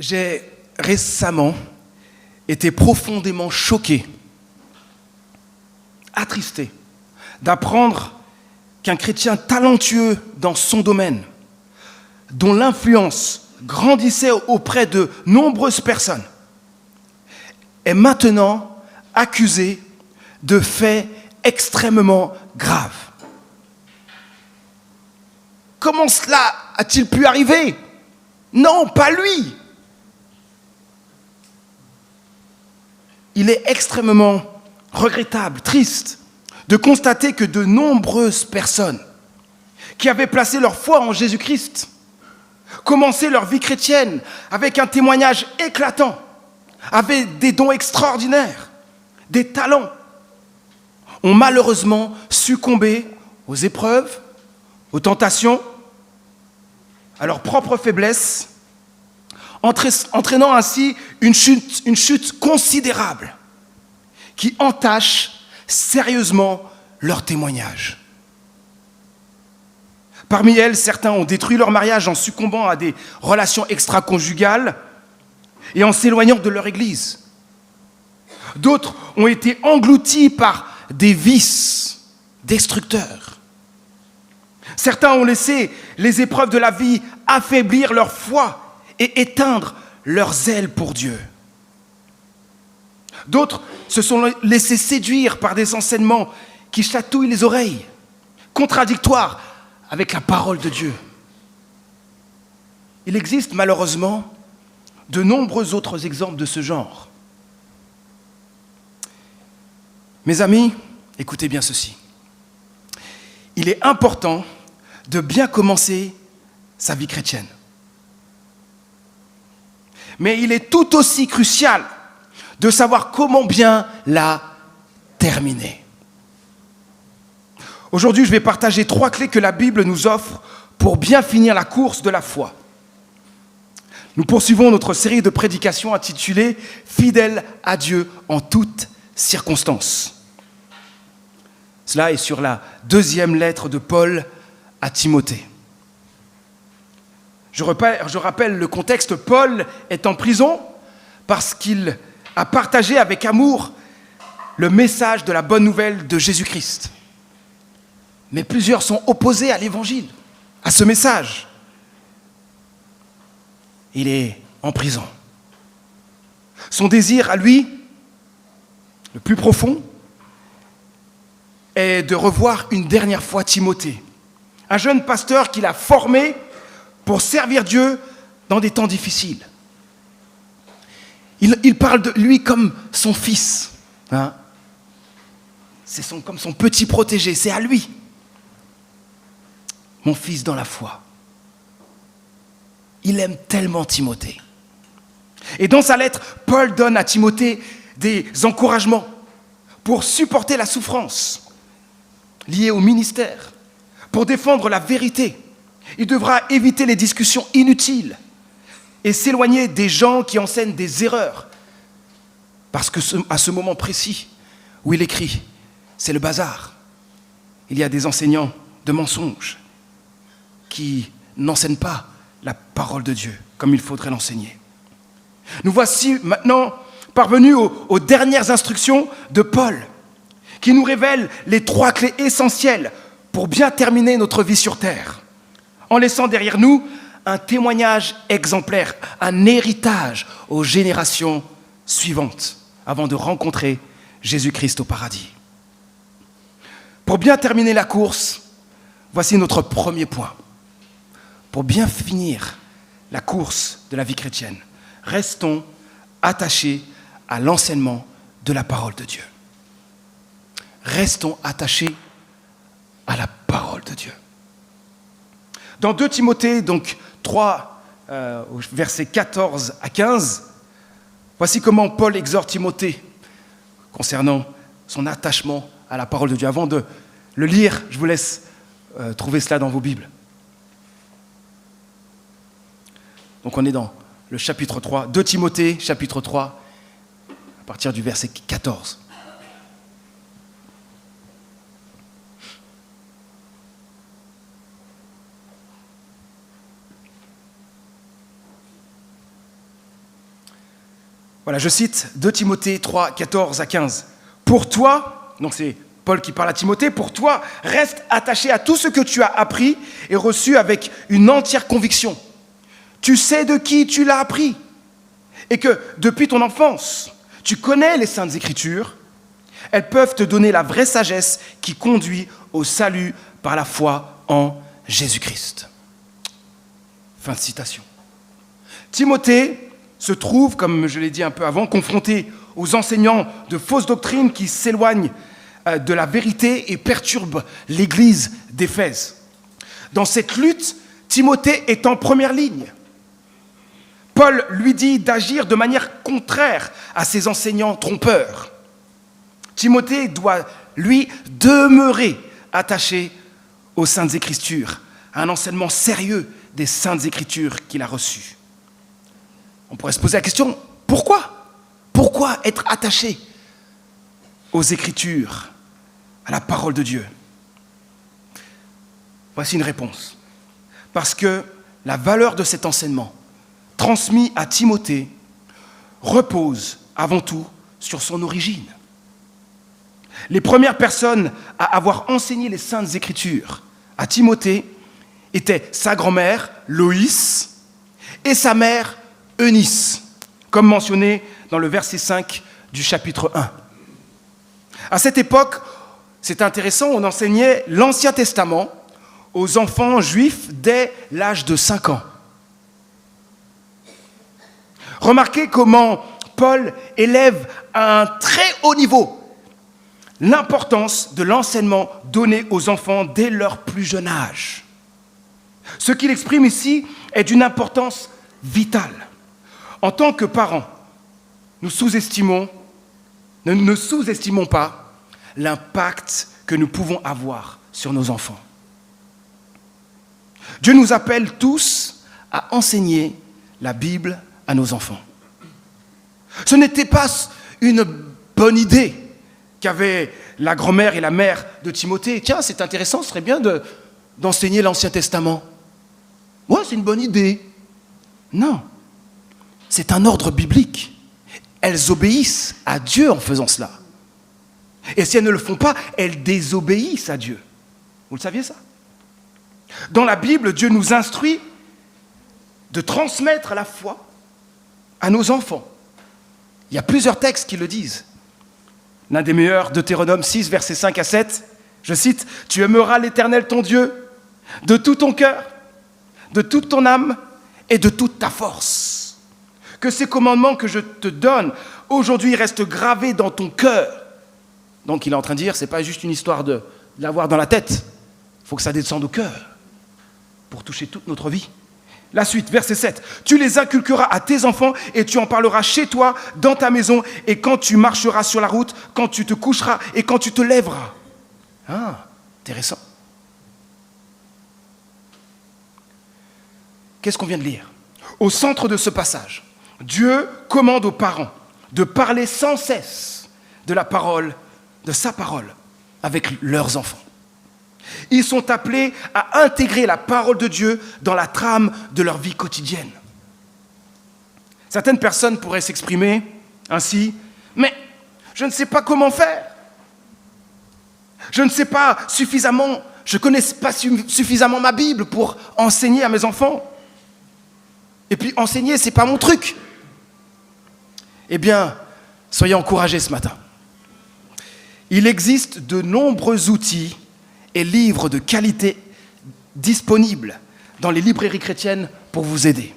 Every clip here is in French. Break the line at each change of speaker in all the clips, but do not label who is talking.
J'ai récemment été profondément choqué, attristé, d'apprendre qu'un chrétien talentueux dans son domaine, dont l'influence grandissait auprès de nombreuses personnes, est maintenant accusé de faits extrêmement graves. Comment cela a-t-il pu arriver? Non, pas lui. Il est extrêmement regrettable, triste, de constater que de nombreuses personnes qui avaient placé leur foi en Jésus-Christ, commencé leur vie chrétienne avec un témoignage éclatant, avaient des dons extraordinaires, des talents, ont malheureusement succombé aux épreuves, aux tentations, à leurs propres faiblesses, entraînant ainsi une chute considérable qui entache sérieusement leur témoignage. Parmi elles, certains ont détruit leur mariage en succombant à des relations extra-conjugales et en s'éloignant de leur église. D'autres ont été engloutis par des vices destructeurs. Certains ont laissé les épreuves de la vie affaiblir leur foi et éteindre leur zèle pour Dieu. D'autres se sont laissés séduire par des enseignements qui chatouillent les oreilles, contradictoires avec la parole de Dieu. Il existe malheureusement de nombreux autres exemples de ce genre. Mes amis, écoutez bien ceci. Il est important de bien commencer sa vie chrétienne. Mais il est tout aussi crucial de savoir comment bien la terminer. Aujourd'hui, je vais partager 3 clés que la Bible nous offre pour bien finir la course de la foi. Nous poursuivons notre série de prédications intitulée « Fidèle à Dieu en toutes circonstances ». Cela est sur la 2e lettre de Paul à Timothée. Je rappelle le contexte. Paul est en prison parce qu'il a partagé avec amour le message de la bonne nouvelle de Jésus-Christ. Mais plusieurs sont opposés à l'évangile, à ce message. Il est en prison. Son désir à lui, le plus profond, est de revoir une dernière fois Timothée, un jeune pasteur qu'il a formé pour servir Dieu dans des temps difficiles. Il parle de lui comme son fils. Hein? C'est comme son petit protégé, c'est à lui. Mon fils dans la foi. Il aime tellement Timothée. Et dans sa lettre, Paul donne à Timothée des encouragements pour supporter la souffrance liée au ministère, pour défendre la vérité. Il devra éviter les discussions inutiles et s'éloigner des gens qui enseignent des erreurs. Parce que à ce moment précis où il écrit, c'est le bazar. Il y a des enseignants de mensonges qui n'enseignent pas la parole de Dieu comme il faudrait l'enseigner. Nous voici maintenant parvenus aux dernières instructions de Paul, qui nous révèlent les 3 clés essentielles pour bien terminer notre vie sur terre, en laissant derrière nous un témoignage exemplaire, un héritage aux générations suivantes, avant de rencontrer Jésus-Christ au paradis. Pour bien terminer la course, voici notre premier point. Pour bien finir la course de la vie chrétienne, restons attachés à l'enseignement de la parole de Dieu. Restons attachés à la parole de Dieu. Dans 2 Timothée, donc 3, versets 14 à 15, voici comment Paul exhorte Timothée concernant son attachement à la parole de Dieu. Avant de le lire, je vous laisse trouver cela dans vos Bibles. Donc on est dans le chapitre 3, 2 Timothée, chapitre 3, à partir du verset 14. Voilà, je cite 2 Timothée 3, 14 à 15. Pour toi, donc c'est Paul qui parle à Timothée, pour toi, reste attaché à tout ce que tu as appris et reçu avec une entière conviction. Tu sais de qui tu l'as appris et que depuis ton enfance, tu connais les Saintes Écritures. Elles peuvent te donner la vraie sagesse qui conduit au salut par la foi en Jésus-Christ. Fin de citation. Timothée se trouve, comme je l'ai dit un peu avant, confronté aux enseignants de fausses doctrines qui s'éloignent de la vérité et perturbent l'église d'Éphèse. Dans cette lutte, Timothée est en première ligne. Paul lui dit d'agir de manière contraire à ces enseignants trompeurs. Timothée doit, lui, demeurer attaché aux Saintes Écritures, à un enseignement sérieux des Saintes Écritures qu'il a reçues. On pourrait se poser la question, pourquoi ? Pourquoi être attaché aux Écritures, à la parole de Dieu ? Voici une réponse. Parce que la valeur de cet enseignement, transmis à Timothée, repose avant tout sur son origine. Les premières personnes à avoir enseigné les Saintes Écritures à Timothée étaient sa grand-mère, Loïs, et sa mère, Eunice, comme mentionné dans le verset 5 du chapitre 1. À cette époque, c'est intéressant, on enseignait l'Ancien Testament aux enfants juifs dès l'âge de 5 ans. Remarquez comment Paul élève à un très haut niveau l'importance de l'enseignement donné aux enfants dès leur plus jeune âge. Ce qu'il exprime ici est d'une importance vitale. En tant que parents, ne sous-estimons pas l'impact que nous pouvons avoir sur nos enfants. Dieu nous appelle tous à enseigner la Bible à nos enfants. Ce n'était pas une bonne idée qu'avaient la grand-mère et la mère de Timothée. Tiens, c'est intéressant, ce serait bien d'enseigner l'Ancien Testament. Ouais, c'est une bonne idée. Non, c'est un ordre biblique. Elles obéissent à Dieu en faisant cela. Et si elles ne le font pas, elles désobéissent à Dieu. Vous le saviez ça ? Dans la Bible, Dieu nous instruit de transmettre la foi à nos enfants. Il y a plusieurs textes qui le disent. L'un des meilleurs, Deutéronome 6, versets 5 à 7, je cite, « Tu aimeras l'Éternel ton Dieu de tout ton cœur, de toute ton âme et de toute ta force. Que ces commandements que je te donne aujourd'hui restent gravés dans ton cœur. » Donc il est en train de dire, ce n'est pas juste une histoire de l'avoir dans la tête. Il faut que ça descende au cœur pour toucher toute notre vie. La suite, verset 7. « Tu les inculqueras à tes enfants et tu en parleras chez toi, dans ta maison, et quand tu marcheras sur la route, quand tu te coucheras et quand tu te lèveras. » Ah, intéressant. Qu'est-ce qu'on vient de lire ? Au centre de ce passage, Dieu commande aux parents de parler sans cesse de la parole, de sa parole, avec leurs enfants. Ils sont appelés à intégrer la parole de Dieu dans la trame de leur vie quotidienne. Certaines personnes pourraient s'exprimer ainsi, « Mais je ne sais pas comment faire. Je ne sais pas suffisamment, je ne connais pas suffisamment ma Bible pour enseigner à mes enfants. Et puis enseigner, ce n'est pas mon truc. » Eh bien, soyez encouragés ce matin. Il existe de nombreux outils et livres de qualité disponibles dans les librairies chrétiennes pour vous aider.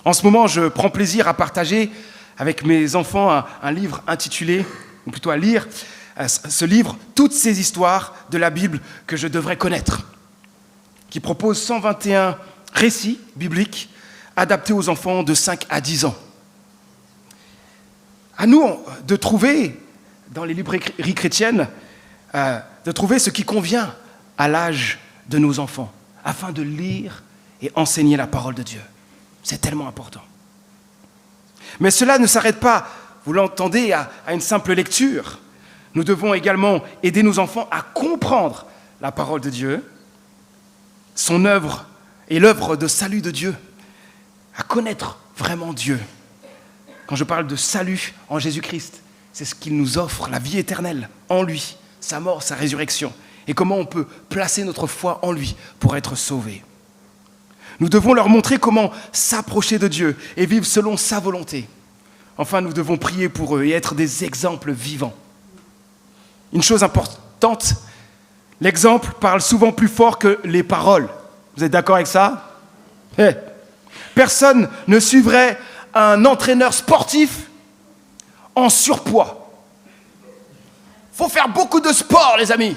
En ce moment, je prends plaisir à partager avec mes enfants un livre intitulé, ou plutôt à lire ce livre, toutes ces histoires de la Bible que je devrais connaître, qui propose 121 récits bibliques adaptés aux enfants de 5 à 10 ans. À nous de trouver, dans les librairies chrétiennes, de trouver ce qui convient à l'âge de nos enfants, afin de lire et enseigner la parole de Dieu. C'est tellement important. Mais cela ne s'arrête pas, vous l'entendez, à une simple lecture. Nous devons également aider nos enfants à comprendre la parole de Dieu, son œuvre et l'œuvre de salut de Dieu, à connaître vraiment Dieu. Quand je parle de salut en Jésus-Christ, c'est ce qu'il nous offre, la vie éternelle en lui, sa mort, sa résurrection. Et comment on peut placer notre foi en lui pour être sauvé. Nous devons leur montrer comment s'approcher de Dieu et vivre selon sa volonté. Enfin, nous devons prier pour eux et être des exemples vivants. Une chose importante, l'exemple parle souvent plus fort que les paroles. Vous êtes d'accord avec ça? Personne ne suivrait un entraîneur sportif en surpoids. Il faut faire beaucoup de sport, les amis.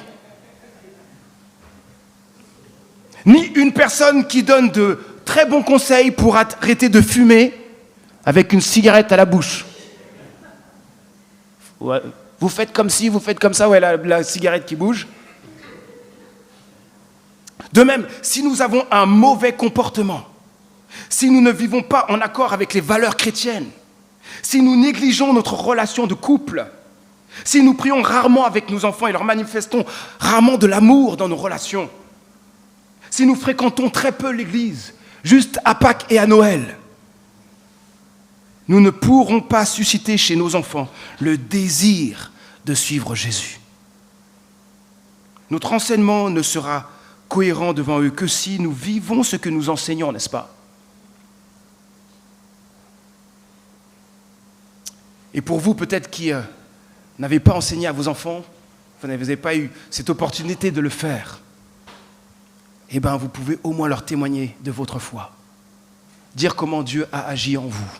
Ni une personne qui donne de très bons conseils pour arrêter de fumer avec une cigarette à la bouche. Ouais. Vous faites comme ci, vous faites comme ça, ouais, la cigarette qui bouge. De même, si nous avons un mauvais comportement, si nous ne vivons pas en accord avec les valeurs chrétiennes, si nous négligeons notre relation de couple, si nous prions rarement avec nos enfants et leur manifestons rarement de l'amour dans nos relations, si nous fréquentons très peu l'église, juste à Pâques et à Noël, nous ne pourrons pas susciter chez nos enfants le désir de suivre Jésus. Notre enseignement ne sera cohérent devant eux que si nous vivons ce que nous enseignons, n'est-ce pas? Et pour vous, peut-être qui n'avez pas enseigné à vos enfants, vous n'avez pas eu cette opportunité de le faire, eh bien, vous pouvez au moins leur témoigner de votre foi. Dire comment Dieu a agi en vous.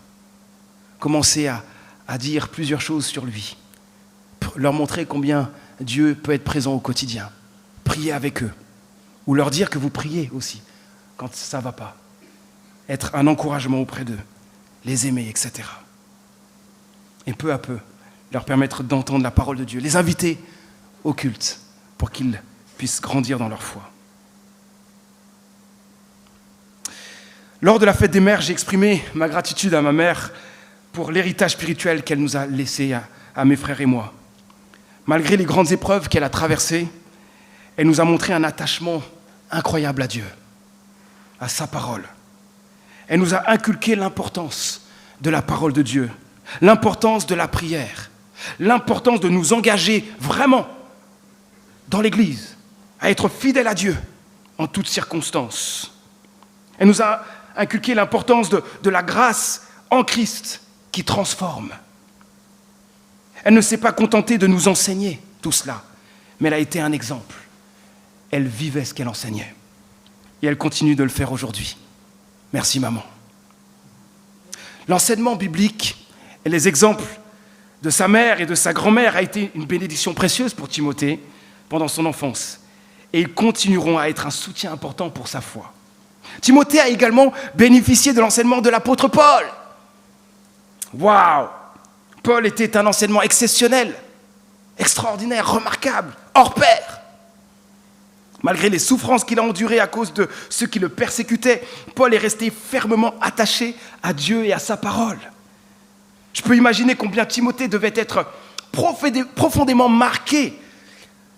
Commencez à dire plusieurs choses sur lui. Leur montrer combien Dieu peut être présent au quotidien. Prier avec eux. Ou leur dire que vous priez aussi, quand ça ne va pas. Être un encouragement auprès d'eux. Les aimer, etc. Et peu à peu, leur permettre d'entendre la parole de Dieu. Les inviter au culte pour qu'ils puissent grandir dans leur foi. Lors de la fête des mères, j'ai exprimé ma gratitude à ma mère pour l'héritage spirituel qu'elle nous a laissé à mes frères et moi. Malgré les grandes épreuves qu'elle a traversées, elle nous a montré un attachement incroyable à Dieu, à sa parole. Elle nous a inculqué l'importance de la parole de Dieu, l'importance de la prière, l'importance de nous engager vraiment dans l'Église, à être fidèles à Dieu en toutes circonstances. Elle nous a inculqué l'importance de la grâce en Christ qui transforme. Elle ne s'est pas contentée de nous enseigner tout cela, mais elle a été un exemple. Elle vivait ce qu'elle enseignait. Et elle continue de le faire aujourd'hui. Merci, maman. L'enseignement biblique et les exemples de sa mère et de sa grand-mère a été une bénédiction précieuse pour Timothée pendant son enfance. Et ils continueront à être un soutien important pour sa foi. Timothée a également bénéficié de l'enseignement de l'apôtre Paul. Waouh! Paul était un enseignement exceptionnel, extraordinaire, remarquable, hors pair. Malgré les souffrances qu'il a endurées à cause de ceux qui le persécutaient, Paul est resté fermement attaché à Dieu et à sa parole. Je peux imaginer combien Timothée devait être profondément marqué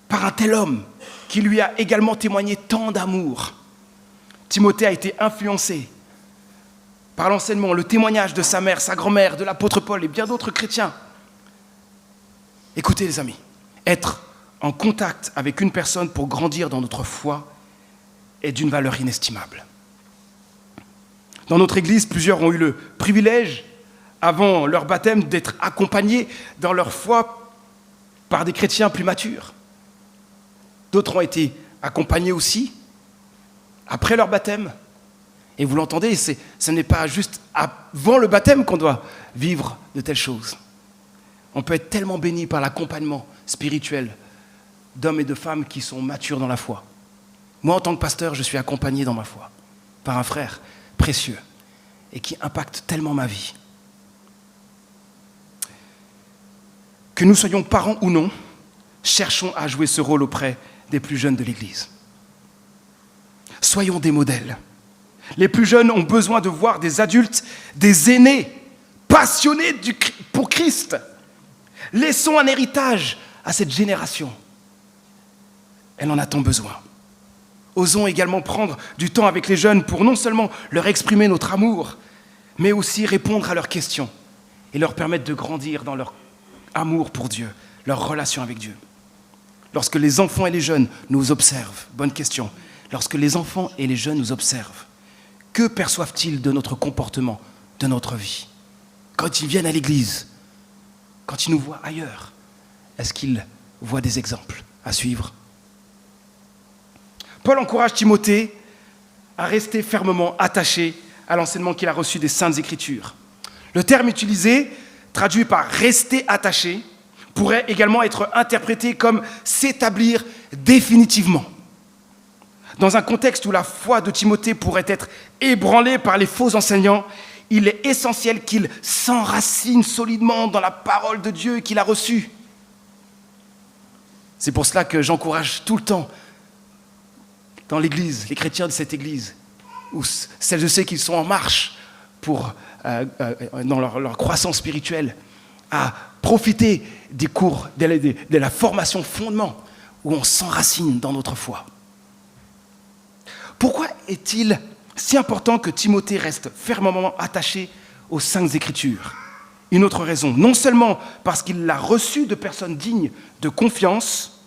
par un tel homme qui lui a également témoigné tant d'amour. Timothée a été influencé par l'enseignement, le témoignage de sa mère, sa grand-mère, de l'apôtre Paul et bien d'autres chrétiens. Écoutez les amis, être en contact avec une personne pour grandir dans notre foi est d'une valeur inestimable. Dans notre Église, plusieurs ont eu le privilège, avant leur baptême, d'être accompagnés dans leur foi par des chrétiens plus matures. D'autres ont été accompagnés aussi après leur baptême. Et vous l'entendez, ce n'est pas juste avant le baptême qu'on doit vivre de telles choses. On peut être tellement béni par l'accompagnement spirituel d'hommes et de femmes qui sont matures dans la foi. Moi, en tant que pasteur, je suis accompagné dans ma foi par un frère précieux et qui impacte tellement ma vie. Que nous soyons parents ou non, cherchons à jouer ce rôle auprès des plus jeunes de l'Église. Soyons des modèles. Les plus jeunes ont besoin de voir des adultes, des aînés, passionnés pour Christ. Laissons un héritage à cette génération. Elle en a tant besoin. Osons également prendre du temps avec les jeunes pour non seulement leur exprimer notre amour, mais aussi répondre à leurs questions et leur permettre de grandir dans leur amour pour Dieu, leur relation avec Dieu. Lorsque les enfants et les jeunes nous observent, bonne question, lorsque les enfants et les jeunes nous observent, que perçoivent-ils de notre comportement, de notre vie? Quand ils viennent à l'église, quand ils nous voient ailleurs, est-ce qu'ils voient des exemples à suivre? Paul encourage Timothée à rester fermement attaché à l'enseignement qu'il a reçu des Saintes Écritures. Le terme utilisé, traduit par « rester attaché », pourrait également être interprété comme « s'établir définitivement ». Dans un contexte où la foi de Timothée pourrait être ébranlée par les faux enseignants, il est essentiel qu'il s'enracine solidement dans la parole de Dieu qu'il a reçue. C'est pour cela que j'encourage tout le temps dans l'Église, les chrétiens de cette Église, ou celles et ceux qui sont en marche dans leur croissance spirituelle, à profiter des cours, de la formation fondement, où on s'enracine dans notre foi. Pourquoi est-il si important que Timothée reste fermement attaché aux Saintes Écritures? Une autre raison, non seulement parce qu'il l'a reçu de personnes dignes de confiance,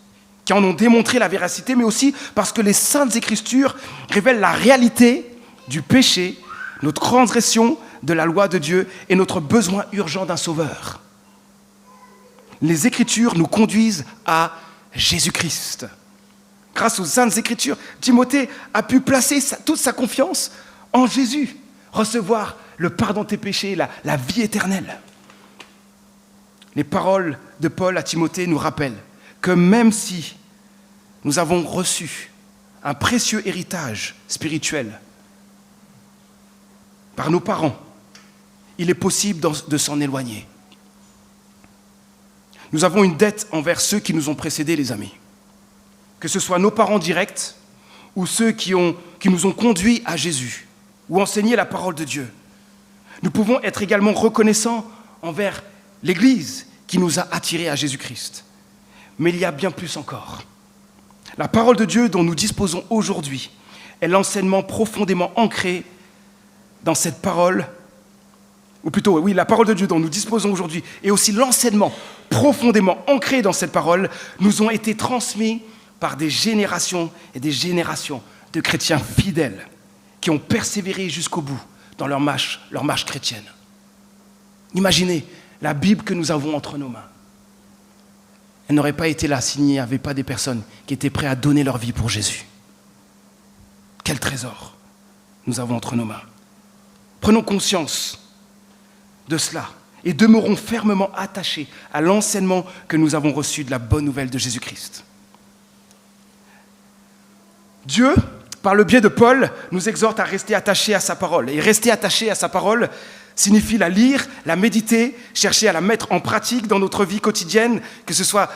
qui en ont démontré la véracité, mais aussi parce que les Saintes Écritures révèlent la réalité du péché, notre transgression de la loi de Dieu et notre besoin urgent d'un sauveur. Les Écritures nous conduisent à Jésus-Christ. Grâce aux Saintes Écritures, Timothée a pu placer toute sa confiance en Jésus, recevoir le pardon de tes péchés, la vie éternelle. Les paroles de Paul à Timothée nous rappellent que même si nous avons reçu un précieux héritage spirituel par nos parents, il est possible de s'en éloigner. Nous avons une dette envers ceux qui nous ont précédés, les amis. Que ce soit nos parents directs ou ceux qui nous ont conduits à Jésus ou enseigné la parole de Dieu. Nous pouvons être également reconnaissants envers l'Église qui nous a attirés à Jésus-Christ. Mais il y a bien plus encore. La parole de Dieu dont nous disposons aujourd'hui est l'enseignement profondément ancré dans cette parole, ou plutôt, oui, la parole de Dieu dont nous disposons aujourd'hui et aussi l'enseignement profondément ancré dans cette parole nous ont été transmis par des générations et des générations de chrétiens fidèles qui ont persévéré jusqu'au bout dans leur marche chrétienne. Imaginez la Bible que nous avons entre nos mains. Elle n'aurait pas été là s'il n'y avait pas des personnes qui étaient prêtes à donner leur vie pour Jésus. Quel trésor nous avons entre nos mains. Prenons conscience de cela et demeurons fermement attachés à l'enseignement que nous avons reçu de la bonne nouvelle de Jésus-Christ. Dieu, par le biais de Paul, nous exhorte à rester attachés à sa parole. Et rester attaché à sa parole signifie la lire, la méditer, chercher à la mettre en pratique dans notre vie quotidienne, que ce soit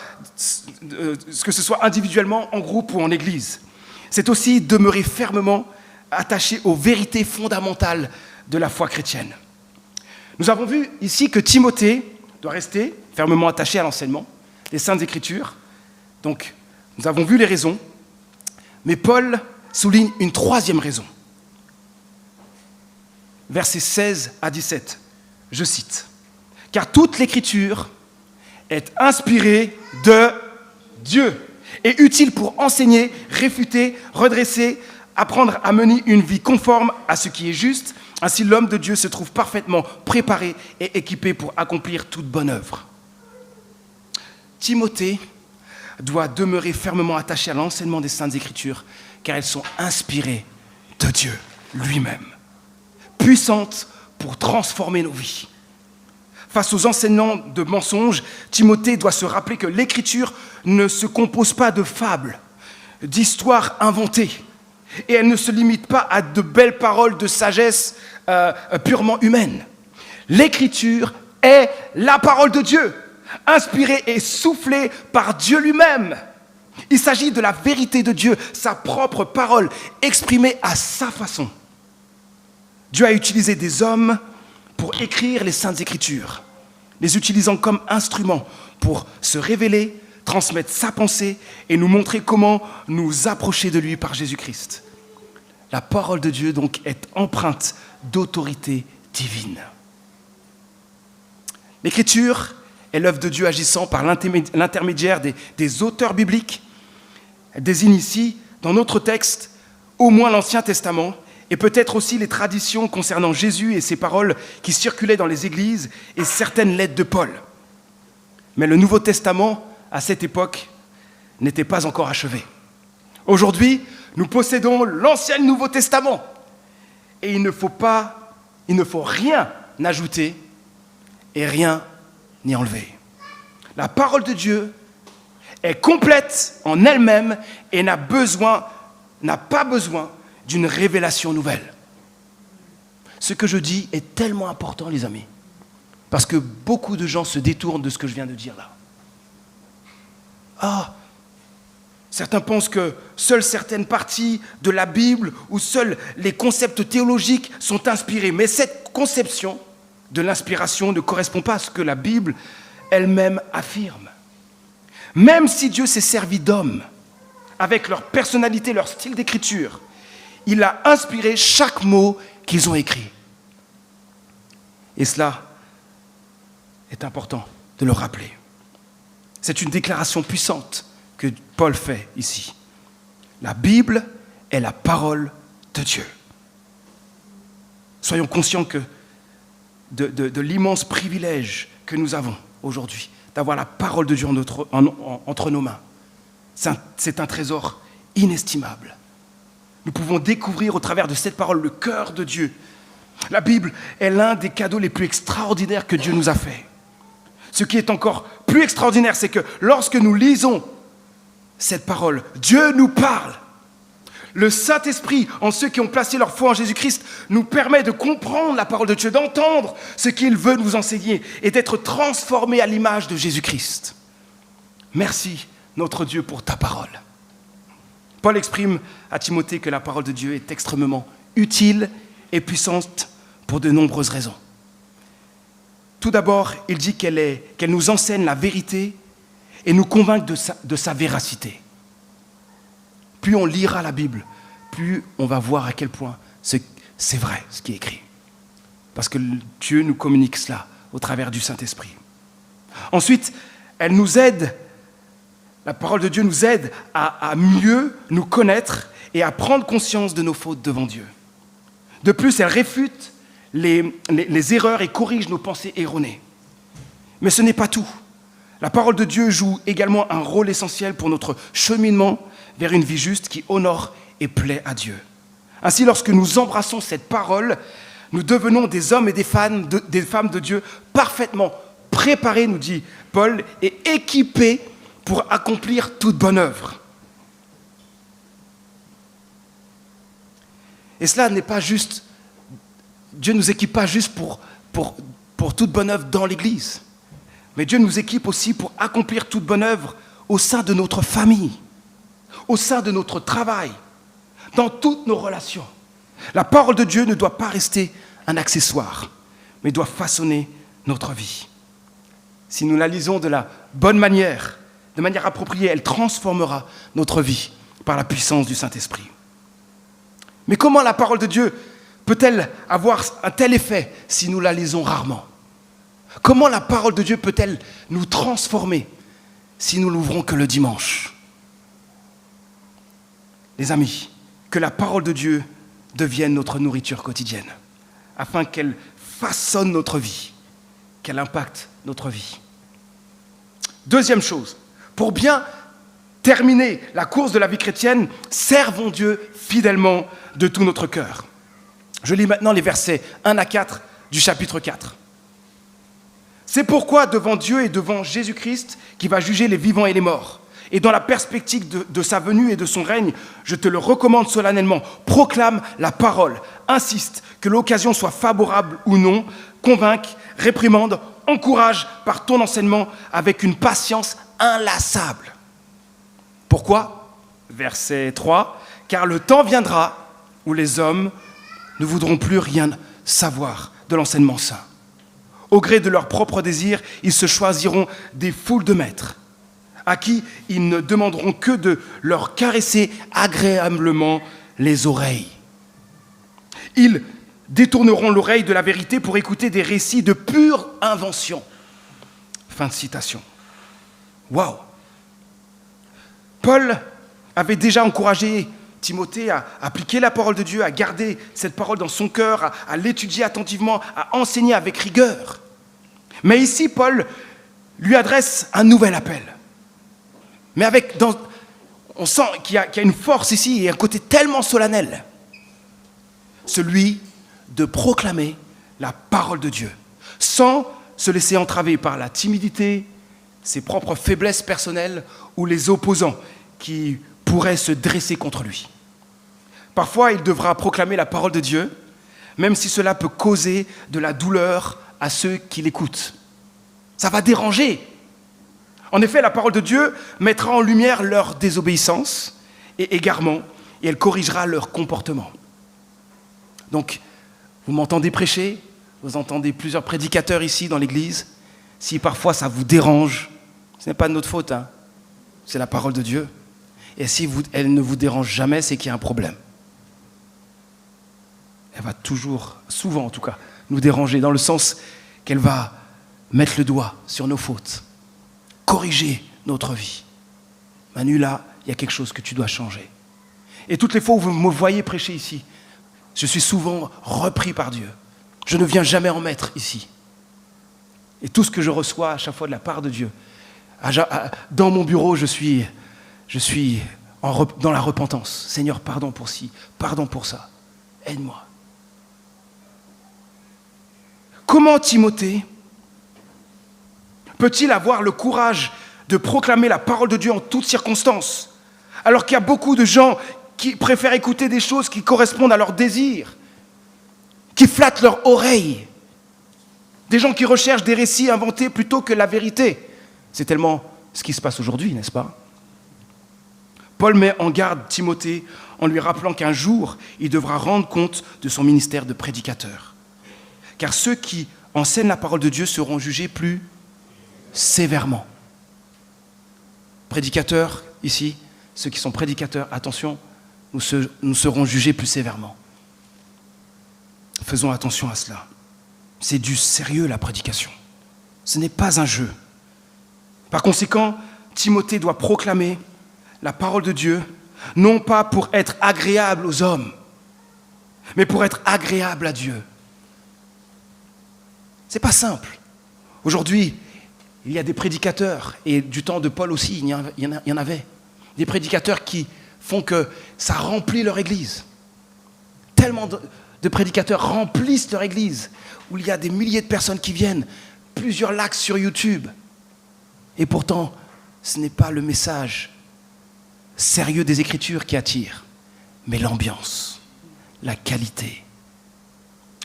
individuellement, en groupe ou en église. C'est aussi demeurer fermement attaché aux vérités fondamentales de la foi chrétienne. Nous avons vu ici que Timothée doit rester fermement attaché à l'enseignement des Saintes Écritures. Donc, nous avons vu les raisons. Mais Paul souligne une troisième raison. Versets 16 à 17, je cite. « Car toute l'Écriture est inspirée de Dieu et utile pour enseigner, réfuter, redresser, apprendre à mener une vie conforme à ce qui est juste. Ainsi, l'homme de Dieu se trouve parfaitement préparé et équipé pour accomplir toute bonne œuvre. » Timothée doit demeurer fermement attaché à l'enseignement des Saintes Écritures, car elles sont inspirées de Dieu lui-même, puissantes pour transformer nos vies. Face aux enseignants de mensonges, Timothée doit se rappeler que l'Écriture ne se compose pas de fables, d'histoires inventées, et elle ne se limite pas à de belles paroles de sagesse purement humaine. L'Écriture est la parole de Dieu, inspirée et soufflée par Dieu lui-même. Il s'agit de la vérité de Dieu, sa propre parole, exprimée à sa façon. Dieu a utilisé des hommes pour écrire les Saintes Écritures, les utilisant comme instruments pour se révéler, transmettre sa pensée et nous montrer comment nous approcher de lui par Jésus-Christ. La parole de Dieu donc est empreinte d'autorité divine. L'Écriture est l'œuvre de Dieu agissant par l'intermédiaire des auteurs bibliques. Elle désigne ici, dans notre texte, au moins l'Ancien Testament, et peut-être aussi les traditions concernant Jésus et ses paroles qui circulaient dans les églises et certaines lettres de Paul. Mais le Nouveau Testament, à cette époque, n'était pas encore achevé. Aujourd'hui, nous possédons l'Ancien et le Nouveau Testament. Et il ne faut rien ajouter et rien ni enlever. La parole de Dieu est complète en elle-même et n'a pas besoin d'une révélation nouvelle. Ce que je dis est tellement important, les amis, parce que beaucoup de gens se détournent de ce que je viens de dire là. Certains pensent que seules certaines parties de la Bible ou seuls les concepts théologiques sont inspirés. Mais cette conception de l'inspiration ne correspond pas à ce que la Bible elle-même affirme. Même si Dieu s'est servi d'hommes, avec leur personnalité, leur style d'écriture, il a inspiré chaque mot qu'ils ont écrit. Et cela est important de le rappeler. C'est une déclaration puissante que Paul fait ici. La Bible est la parole de Dieu. Soyons conscients de l'immense privilège que nous avons aujourd'hui, d'avoir la parole de Dieu entre nos mains. C'est un trésor inestimable. Nous pouvons découvrir au travers de cette parole le cœur de Dieu. La Bible est l'un des cadeaux les plus extraordinaires que Dieu nous a fait. Ce qui est encore plus extraordinaire, c'est que lorsque nous lisons cette parole, Dieu nous parle. Le Saint-Esprit, en ceux qui ont placé leur foi en Jésus-Christ, nous permet de comprendre la parole de Dieu, d'entendre ce qu'il veut nous enseigner et d'être transformés à l'image de Jésus-Christ. Merci, notre Dieu, pour ta parole. Paul exprime à Timothée que la parole de Dieu est extrêmement utile et puissante pour de nombreuses raisons. Tout d'abord, il dit qu'elle nous enseigne la vérité et nous convainc de sa véracité. Plus on lira la Bible, plus on va voir à quel point c'est vrai ce qui est écrit. Parce que Dieu nous communique cela au travers du Saint-Esprit. Ensuite, elle nous aide, la parole de Dieu nous aide à mieux nous connaître et à prendre conscience de nos fautes devant Dieu. De plus, elle réfute les erreurs et corrige nos pensées erronées. Mais ce n'est pas tout. La parole de Dieu joue également un rôle essentiel pour notre cheminement vers une vie juste qui honore et plaît à Dieu. Ainsi, lorsque nous embrassons cette parole, nous devenons des hommes et des femmes de Dieu parfaitement préparés, nous dit Paul, et équipés pour accomplir toute bonne œuvre. Et cela n'est pas juste, Dieu ne nous équipe pas juste pour toute bonne œuvre dans l'Église, mais Dieu nous équipe aussi pour accomplir toute bonne œuvre au sein de notre famille, au sein de notre travail, dans toutes nos relations. La parole de Dieu ne doit pas rester un accessoire, mais doit façonner notre vie. Si nous la lisons de la bonne manière, de manière appropriée, elle transformera notre vie par la puissance du Saint-Esprit. Mais comment la parole de Dieu peut-elle avoir un tel effet si nous la lisons rarement ? Comment la parole de Dieu peut-elle nous transformer si nous l'ouvrons que le dimanche ? Les amis, que la parole de Dieu devienne notre nourriture quotidienne, afin qu'elle façonne notre vie, qu'elle impacte notre vie. Deuxième chose, pour bien terminer la course de la vie chrétienne, servons Dieu fidèlement de tout notre cœur. Je lis maintenant les versets 1 à 4 du chapitre 4. C'est pourquoi devant Dieu et devant Jésus-Christ, qui va juger les vivants et les morts, et dans la perspective de sa venue et de son règne, je te le recommande solennellement, proclame la parole, insiste, que l'occasion soit favorable ou non, convainc, réprimande, encourage par ton enseignement avec une patience inlassable. Pourquoi ? Verset 3, car le temps viendra où les hommes ne voudront plus rien savoir de l'enseignement saint. Au gré de leurs propres désirs, ils se choisiront des foules de maîtres, à qui ils ne demanderont que de leur caresser agréablement les oreilles. Ils détourneront l'oreille de la vérité pour écouter des récits de pure invention. Fin de citation. Waouh! Paul avait déjà encouragé Timothée à appliquer la parole de Dieu, à garder cette parole dans son cœur, à l'étudier attentivement, à enseigner avec rigueur. Mais ici, Paul lui adresse un nouvel appel. Mais on sent qu'il y a une force ici et un côté tellement solennel. Celui de proclamer la parole de Dieu, sans se laisser entraver par la timidité, ses propres faiblesses personnelles ou les opposants qui pourraient se dresser contre lui. Parfois, il devra proclamer la parole de Dieu, même si cela peut causer de la douleur à ceux qui l'écoutent. Ça va déranger. En effet, la parole de Dieu mettra en lumière leur désobéissance et égarement, et elle corrigera leur comportement. Donc, vous m'entendez prêcher, vous entendez plusieurs prédicateurs ici dans l'église. Si parfois ça vous dérange, ce n'est pas de notre faute, hein. C'est la parole de Dieu. Et si elle ne vous dérange jamais, c'est qu'il y a un problème. Elle va toujours, souvent en tout cas, nous déranger dans le sens qu'elle va mettre le doigt sur nos fautes, corriger notre vie. Manu, là, il y a quelque chose que tu dois changer. Et toutes les fois où vous me voyez prêcher ici, je suis souvent repris par Dieu. Je ne viens jamais en mettre ici. Et tout ce que je reçois à chaque fois de la part de Dieu, dans mon bureau, je suis dans la repentance. Seigneur, pardon pour ci, pardon pour ça. Aide-moi. Comment Timothée peut-il avoir le courage de proclamer la parole de Dieu en toutes circonstances, alors qu'il y a beaucoup de gens qui préfèrent écouter des choses qui correspondent à leurs désirs, qui flattent leur oreille, des gens qui recherchent des récits inventés plutôt que la vérité. C'est tellement ce qui se passe aujourd'hui, n'est-ce pas? Paul met en garde Timothée en lui rappelant qu'un jour, il devra rendre compte de son ministère de prédicateur. Car ceux qui enseignent la parole de Dieu seront jugés plus sévèrement. Prédicateurs, ici, ceux qui sont prédicateurs, attention, nous serons jugés plus sévèrement. Faisons attention à cela. C'est du sérieux, la prédication. Ce n'est pas un jeu. Par conséquent, Timothée doit proclamer la parole de Dieu, non pas pour être agréable aux hommes, mais pour être agréable à Dieu. C'est pas simple. Aujourd'hui, il y a des prédicateurs, et du temps de Paul aussi, il y en avait, des prédicateurs qui font que ça remplit leur église. Tellement de prédicateurs remplissent leur église, où il y a des milliers de personnes qui viennent, plusieurs likes sur YouTube. Et pourtant, ce n'est pas le message sérieux des Écritures qui attire, mais l'ambiance, la qualité,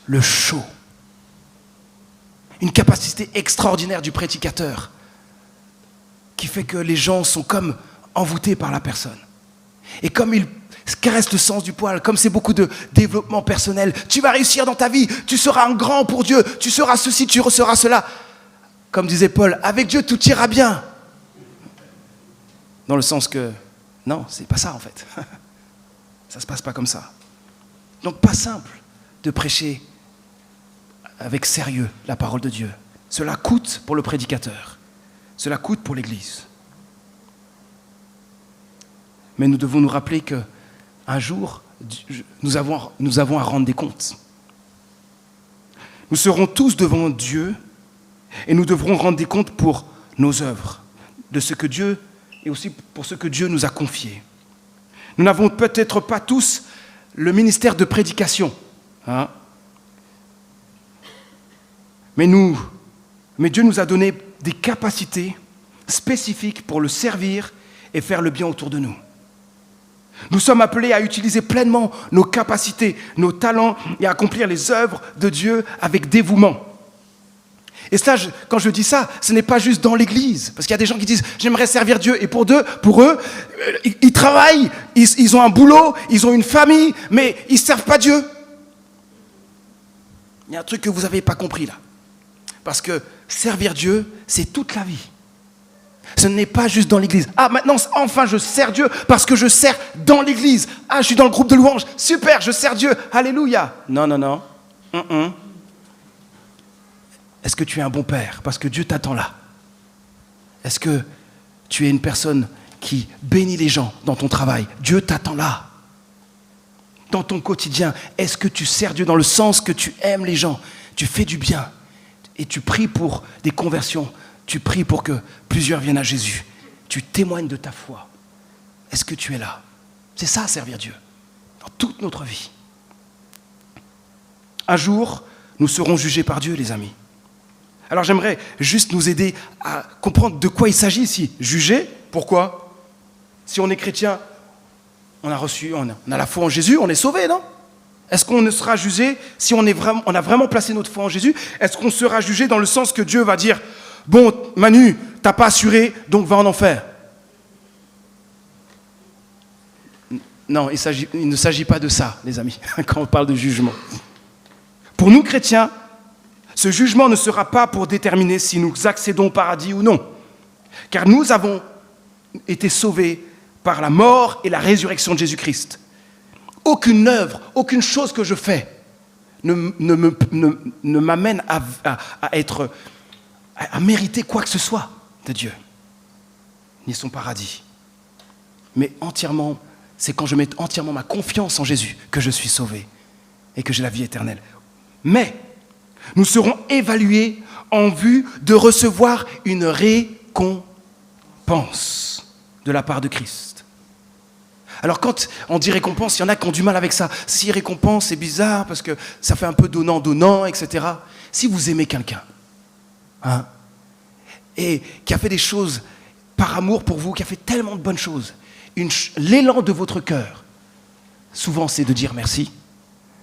le show. Une capacité extraordinaire du prédicateur qui fait que les gens sont comme envoûtés par la personne. Et comme il caresse le sens du poil, comme c'est beaucoup de développement personnel, tu vas réussir dans ta vie, tu seras un grand pour Dieu, tu seras ceci, tu seras cela. Comme disait Paul, avec Dieu tout ira bien. Dans le sens que, non, c'est pas ça en fait. Ça se passe pas comme ça. Donc pas simple de prêcher avec sérieux la parole de Dieu. Cela coûte pour le prédicateur. Cela coûte pour l'Église. Mais nous devons nous rappeler qu'un jour, nous avons à rendre des comptes. Nous serons tous devant Dieu et nous devrons rendre des comptes pour nos œuvres, de ce que Dieu et aussi pour ce que Dieu nous a confié. Nous n'avons peut-être pas tous le ministère de prédication, hein? Mais Dieu nous a donné des capacités spécifiques pour le servir et faire le bien autour de nous. Nous sommes appelés à utiliser pleinement nos capacités, nos talents et à accomplir les œuvres de Dieu avec dévouement. Et ça, quand je dis ça, ce n'est pas juste dans l'église. Parce qu'il y a des gens qui disent « j'aimerais servir Dieu ». Et pour eux, ils travaillent, ils ont un boulot, ils ont une famille, mais ils ne servent pas Dieu. Il y a un truc que vous n'avez pas compris là. Parce que servir Dieu, c'est toute la vie. Ce n'est pas juste dans l'église. Ah, maintenant, enfin, je sers Dieu parce que je sers dans l'église. Ah, je suis dans le groupe de louanges. Super, je sers Dieu. Alléluia. Non. Est-ce que tu es un bon père? Parce que Dieu t'attend là. Est-ce que tu es une personne qui bénit les gens dans ton travail? Dieu t'attend là. Dans ton quotidien, est-ce que tu sers Dieu dans le sens que tu aimes les gens? Tu fais du bien et tu pries pour des conversions. Tu pries pour que plusieurs viennent à Jésus. Tu témoignes de ta foi. Est-ce que tu es là? C'est ça, servir Dieu, dans toute notre vie. Un jour, nous serons jugés par Dieu, les amis. Alors j'aimerais juste nous aider à comprendre de quoi il s'agit ici. Juger, pourquoi? Si on est chrétien, on a la foi en Jésus, on est sauvé, non? Est-ce qu'on ne sera jugé si on a vraiment placé notre foi en Jésus? Est-ce qu'on sera jugé dans le sens que Dieu va dire « Bon, Manu, t'as pas assuré, donc va en enfer ». Non, il ne s'agit pas de ça, les amis, quand on parle de jugement. Pour nous, chrétiens, ce jugement ne sera pas pour déterminer si nous accédons au paradis ou non. Car nous avons été sauvés par la mort et la résurrection de Jésus-Christ. Aucune œuvre, aucune chose que je fais ne m'amène à mériter quoi que ce soit de Dieu, ni son paradis. Mais entièrement, c'est quand je mets entièrement ma confiance en Jésus que je suis sauvé et que j'ai la vie éternelle. Mais nous serons évalués en vue de recevoir une récompense de la part de Christ. Alors quand on dit récompense, il y en a qui ont du mal avec ça. Si récompense, c'est bizarre parce que ça fait un peu donnant, etc. Si vous aimez quelqu'un, et qui a fait des choses par amour pour vous, qui a fait tellement de bonnes choses, l'élan de votre cœur, souvent c'est de dire merci,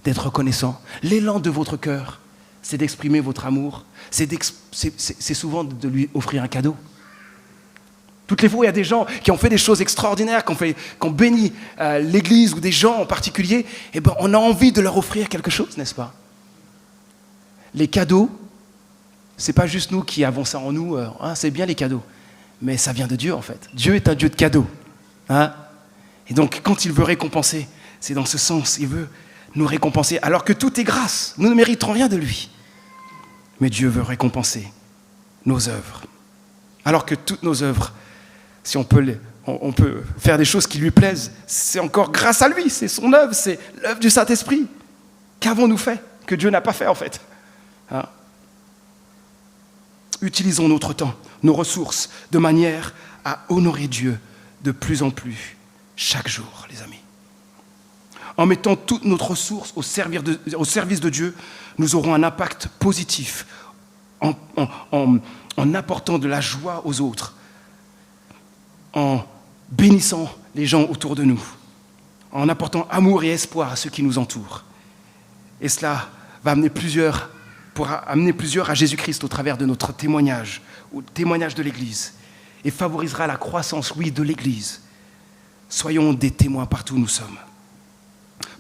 d'être reconnaissant. L'élan de votre cœur, c'est d'exprimer votre amour, c'est souvent de lui offrir un cadeau. Toutes les fois où il y a des gens qui ont fait des choses extraordinaires, qui ont béni l'Église ou des gens en particulier, eh ben, on a envie de leur offrir quelque chose, n'est-ce pas? Les cadeaux, c'est pas juste nous qui avons ça en nous, c'est bien les cadeaux, mais ça vient de Dieu en fait. Dieu est un Dieu de cadeaux. Et donc quand il veut récompenser, c'est dans ce sens, il veut nous récompenser, alors que tout est grâce, nous ne méritons rien de lui. Mais Dieu veut récompenser nos œuvres. Alors que toutes nos œuvres, si on peut faire des choses qui lui plaisent, c'est encore grâce à lui, c'est son œuvre, c'est l'œuvre du Saint-Esprit. Qu'avons-nous fait que Dieu n'a pas fait en fait? Utilisons notre temps, nos ressources, de manière à honorer Dieu de plus en plus chaque jour, les amis. En mettant toute notre ressource au service de Dieu, nous aurons un impact positif en apportant de la joie aux autres, en bénissant les gens autour de nous, en apportant amour et espoir à ceux qui nous entourent. Et cela va pourra amener plusieurs à Jésus-Christ au travers de notre témoignage, au témoignage de l'Église, et favorisera la croissance, oui, de l'Église. Soyons des témoins partout où nous sommes.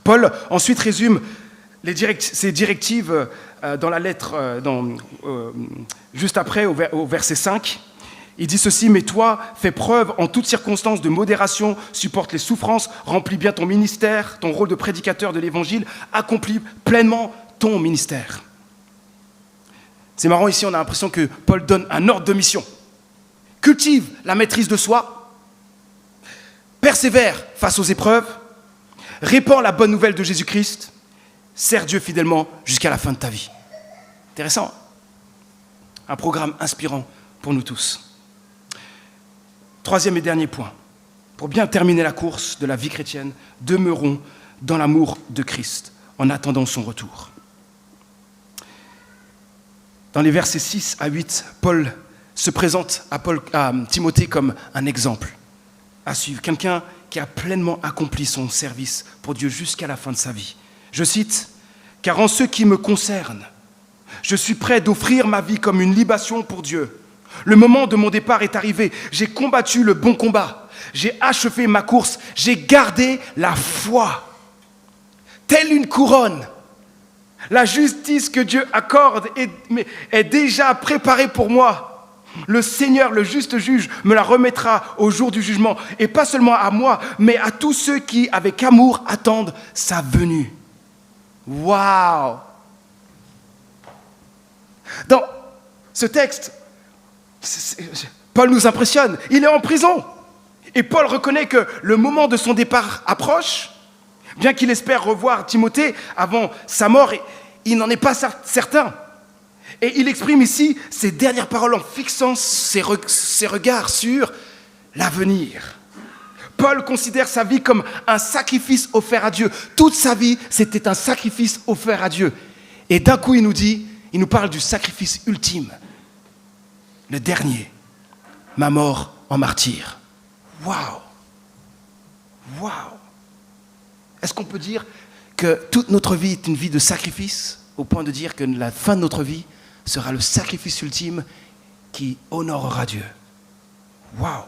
Paul ensuite résume ces directives dans la lettre, juste après, au verset 5. Il dit ceci: « Mais toi, fais preuve en toutes circonstances de modération, supporte les souffrances, remplis bien ton ministère, ton rôle de prédicateur de l'Évangile, accomplis pleinement ton ministère. » C'est marrant, ici on a l'impression que Paul donne un ordre de mission. Cultive la maîtrise de soi, persévère face aux épreuves, répands la bonne nouvelle de Jésus-Christ, sers Dieu fidèlement jusqu'à la fin de ta vie. Intéressant. Un programme inspirant pour nous tous. Troisième et dernier point. Pour bien terminer la course de la vie chrétienne, demeurons dans l'amour de Christ en attendant son retour. Dans les versets 6 à 8, Paul se présente à Timothée comme un exemple à suivre, quelqu'un qui a pleinement accompli son service pour Dieu jusqu'à la fin de sa vie. Je cite: « Car en ce qui me concerne, je suis prêt d'offrir ma vie comme une libation pour Dieu. Le moment de mon départ est arrivé. J'ai combattu le bon combat. J'ai achevé ma course. J'ai gardé la foi. Telle une couronne, la justice que Dieu accorde est déjà préparée pour moi. Le Seigneur, le juste juge, me la remettra au jour du jugement. Et pas seulement à moi, mais à tous ceux qui, avec amour, attendent sa venue. » Waouh! Dans ce texte, Paul nous impressionne, il est en prison. Et Paul reconnaît que le moment de son départ approche, bien qu'il espère revoir Timothée avant sa mort, il n'en est pas certain. Et il exprime ici ses dernières paroles en fixant ses regards sur l'avenir. Paul considère sa vie comme un sacrifice offert à Dieu. Toute sa vie, c'était un sacrifice offert à Dieu. Et d'un coup, il nous parle du sacrifice ultime. Le dernier, ma mort en martyr. Waouh! Waouh! Est-ce qu'on peut dire que toute notre vie est une vie de sacrifice, au point de dire que la fin de notre vie sera le sacrifice ultime qui honorera Dieu? Waouh!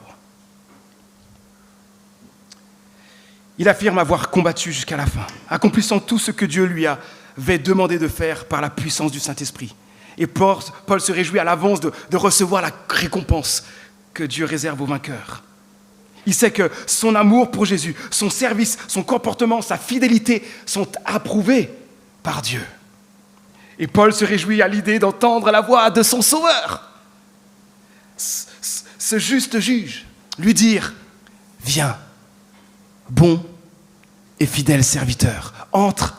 Il affirme avoir combattu jusqu'à la fin, accomplissant tout ce que Dieu lui avait demandé de faire par la puissance du Saint-Esprit. Et Paul se réjouit à l'avance de recevoir la récompense que Dieu réserve aux vainqueurs. Il sait que son amour pour Jésus, son service, son comportement, sa fidélité sont approuvés par Dieu. Et Paul se réjouit à l'idée d'entendre la voix de son Sauveur, ce juste juge, lui dire « Viens, bon et fidèle serviteur, entre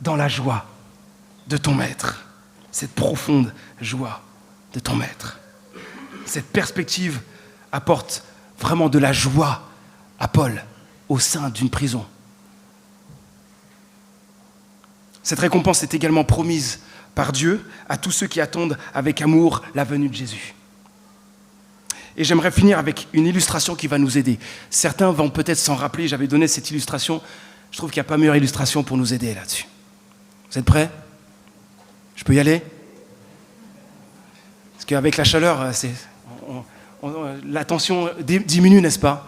dans la joie de ton maître. » Cette profonde joie de ton maître. Cette perspective apporte vraiment de la joie à Paul au sein d'une prison. Cette récompense est également promise par Dieu à tous ceux qui attendent avec amour la venue de Jésus. Et j'aimerais finir avec une illustration qui va nous aider. Certains vont peut-être s'en rappeler, j'avais donné cette illustration. Je trouve qu'il n'y a pas meilleure illustration pour nous aider là-dessus. Vous êtes prêts ? Je peux y aller ? Parce qu'avec la chaleur, la tension diminue, n'est-ce pas ?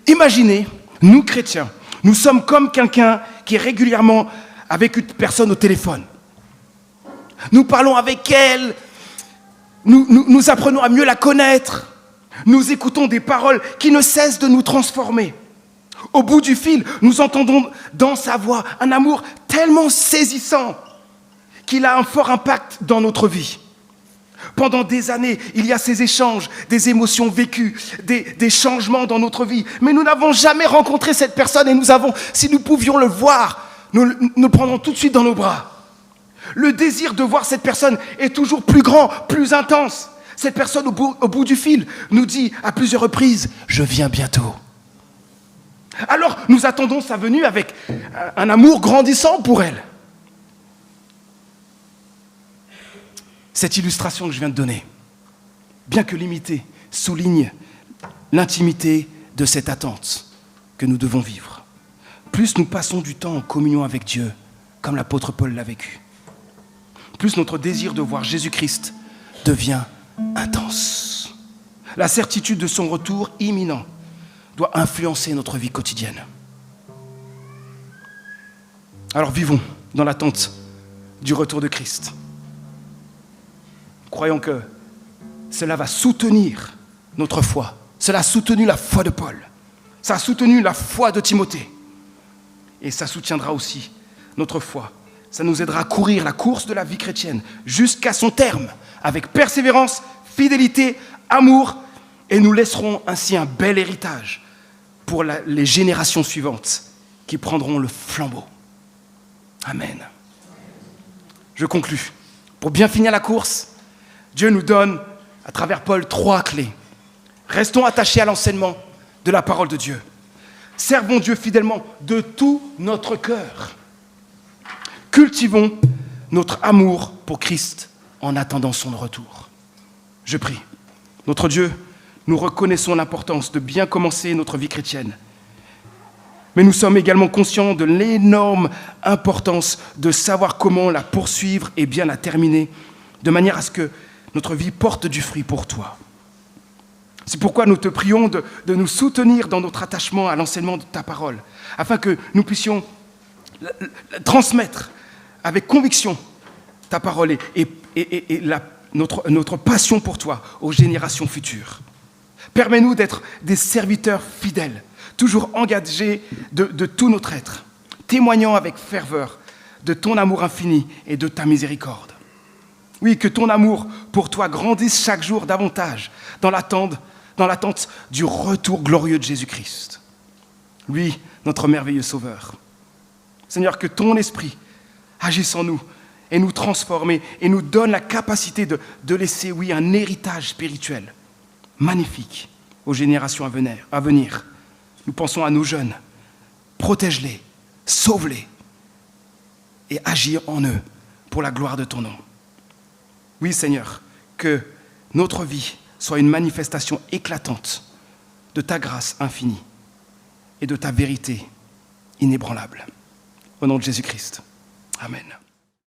Imaginez, nous chrétiens, nous sommes comme quelqu'un qui est régulièrement avec une personne au téléphone. Nous parlons avec elle, nous apprenons à mieux la connaître, nous écoutons des paroles qui ne cessent de nous transformer. Au bout du fil, nous entendons dans sa voix un amour tellement saisissant qu'il a un fort impact dans notre vie. Pendant des années, il y a ces échanges, des émotions vécues, des changements dans notre vie. Mais nous n'avons jamais rencontré cette personne et si nous pouvions le voir, nous le prendrons tout de suite dans nos bras. Le désir de voir cette personne est toujours plus grand, plus intense. Cette personne, au bout du fil, nous dit à plusieurs reprises « Je viens bientôt ». Alors, nous attendons sa venue avec un amour grandissant pour elle. Cette illustration que je viens de donner, bien que limitée, souligne l'intimité de cette attente que nous devons vivre. Plus nous passons du temps en communion avec Dieu, comme l'apôtre Paul l'a vécu, plus notre désir de voir Jésus-Christ devient intense. La certitude de son retour imminent doit influencer notre vie quotidienne. Alors vivons dans l'attente du retour de Christ. Croyons que cela va soutenir notre foi. Cela a soutenu la foi de Paul. Ça a soutenu la foi de Timothée. Et ça soutiendra aussi notre foi. Ça nous aidera à courir la course de la vie chrétienne jusqu'à son terme, avec persévérance, fidélité, amour, et nous laisserons ainsi un bel héritage pour les générations suivantes qui prendront le flambeau. Amen. Je conclus. Pour bien finir la course, Dieu nous donne, à travers Paul, 3 clés. Restons attachés à l'enseignement de la parole de Dieu. Servons Dieu fidèlement de tout notre cœur. Cultivons notre amour pour Christ en attendant son retour. Je prie. Notre Dieu, nous reconnaissons l'importance de bien commencer notre vie chrétienne. Mais nous sommes également conscients de l'énorme importance de savoir comment la poursuivre et bien la terminer, de manière à ce que notre vie porte du fruit pour toi. C'est pourquoi nous te prions de nous soutenir dans notre attachement à l'enseignement de ta parole, afin que nous puissions transmettre avec conviction ta parole et notre passion pour toi aux générations futures. Permets-nous d'être des serviteurs fidèles, toujours engagés de tout notre être, témoignant avec ferveur de ton amour infini et de ta miséricorde. Oui, que ton amour pour toi grandisse chaque jour davantage dans l'attente du retour glorieux de Jésus-Christ. Lui, notre merveilleux Sauveur. Seigneur, que ton esprit agisse en nous et nous transforme et nous donne la capacité de laisser, oui, un héritage spirituel magnifique aux générations à venir. Nous pensons à nos jeunes. Protège-les, sauve-les et agis en eux pour la gloire de ton nom. Oui, Seigneur, que notre vie soit une manifestation éclatante de ta grâce infinie et de ta vérité inébranlable. Au nom de Jésus-Christ. Amen.